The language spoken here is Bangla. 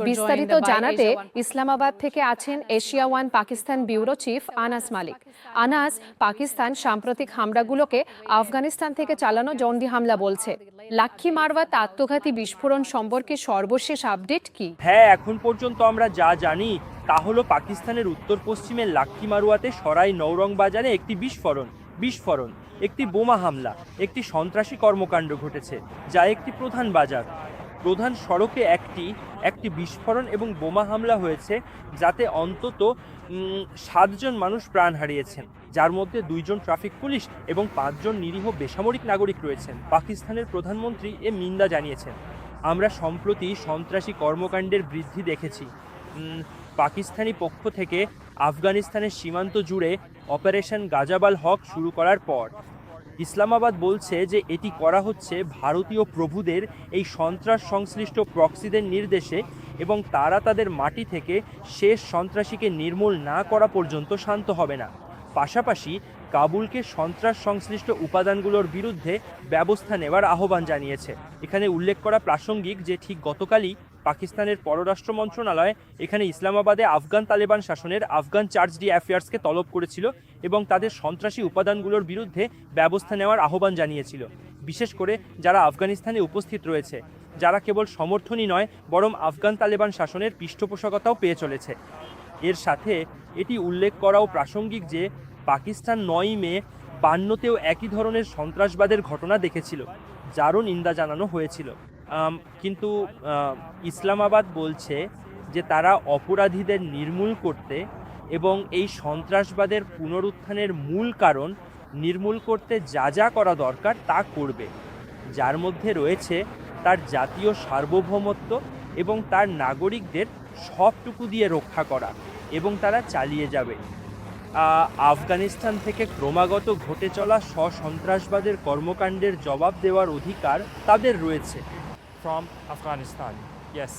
বিস্তারিত জানাতে ইসলামাবাদ থেকে আছেন Asia one Pakistan bureau chief Anas Malik. Anas, Pakistan সাম্প্রতিক হামলাগুলোকে আফগানিস্তান থেকে চালানো জঙ্গি হামলা বলছে। লাক্ষী মারওয়াত আত্মঘাতী বিস্ফোরণ সম্পর্কে সর্বশেষ আপডেট কি? হ্যাঁ, এখন পর্যন্ত আমরা যা জানি তা হলো পাকিস্তানের উত্তর পশ্চিমের লাক্ষী মারওয়াতে সরাই নৌরং বাজারে একটি বিস্ফোরণ, একটি বোমা হামলা, একটি সন্ত্রাসী কর্মকাণ্ড ঘটেছে, যা একটি প্রধান বাজার, প্রধান সড়কে একটি বিস্ফোরণ এবং বোমা হামলা হয়েছে, যাতে অন্তত 7 জন মানুষ প্রাণ হারিয়েছেন, যার মধ্যে 2 জন ট্রাফিক পুলিশ এবং 5 জন নিরীহ বেসামরিক নাগরিক রয়েছেন। পাকিস্তানের প্রধানমন্ত্রী নিন্দা জানিয়েছেন। আমরা সম্প্রতি সন্ত্রাসী কর্মকাণ্ডের বৃদ্ধি দেখেছি। পাকিস্তানি পক্ষ থেকে আফগানিস্তানের সীমান্ত জুড়ে অপারেশন গাজাবাল হক শুরু করার পর ইসলামাবাদ বলছে যে এটি করা হচ্ছে ভারতীয় প্রভুদের এই সন্ত্রাস সংশ্লিষ্ট প্রক্সিদের নির্দেশে, এবং তারা তাদের মাটি থেকে শেষ সন্ত্রাসীকে নির্মূল না করা পর্যন্ত শান্ত হবে না। পাশাপাশি কাবুলকে সন্ত্রাস সংশ্লিষ্ট উপাদানগুলোর বিরুদ্ধে ব্যবস্থা নেওয়ার আহ্বান জানিয়েছে। এখানে উল্লেখ করা প্রাসঙ্গিক যে ঠিক গতকালই পাকিস্তানের পররাষ্ট্র মন্ত্রণালয় এখানে ইসলামাবাদে আফগান তালেবান শাসনের আফগান চার্জ ডি অ্যাফেয়ার্সকে তলব করেছিল এবং তাদের সন্ত্রাসী উপাদানগুলোর বিরুদ্ধে ব্যবস্থা নেওয়ার আহ্বান জানিয়েছিল, বিশেষ করে যারা আফগানিস্তানে উপস্থিত রয়েছে, যারা কেবল সমর্থনই নয় বরং আফগান তালেবান শাসনের পৃষ্ঠপোষকতাও পেয়ে চলেছে। এর সাথে এটি উল্লেখ করাও প্রাসঙ্গিক যে পাকিস্তান 9ই মে পান্নতেও একই ধরনের সন্ত্রাসবাদের ঘটনা দেখেছিল, যারও নিন্দা জানানো হয়েছিল। কিন্তু ইসলামাবাদ বলছে যে তারা অপরাধীদের নির্মূল করতে এবং এই সন্ত্রাসবাদের পুনরুত্থানের মূল কারণ নির্মূল করতে যা যা করা দরকার তা করবে, যার মধ্যে রয়েছে তার জাতীয় সার্বভৌমত্ব এবং তার নাগরিকদের সবটুকু দিয়ে রক্ষা করা, এবং তারা চালিয়ে যাবে। আফগানিস্তান থেকে ক্রমাগত ঘটে চলা সন্ত্রাসবাদের কর্মকাণ্ডের জবাব দেওয়ার অধিকার তাদের রয়েছে। From Afghanistan, yes.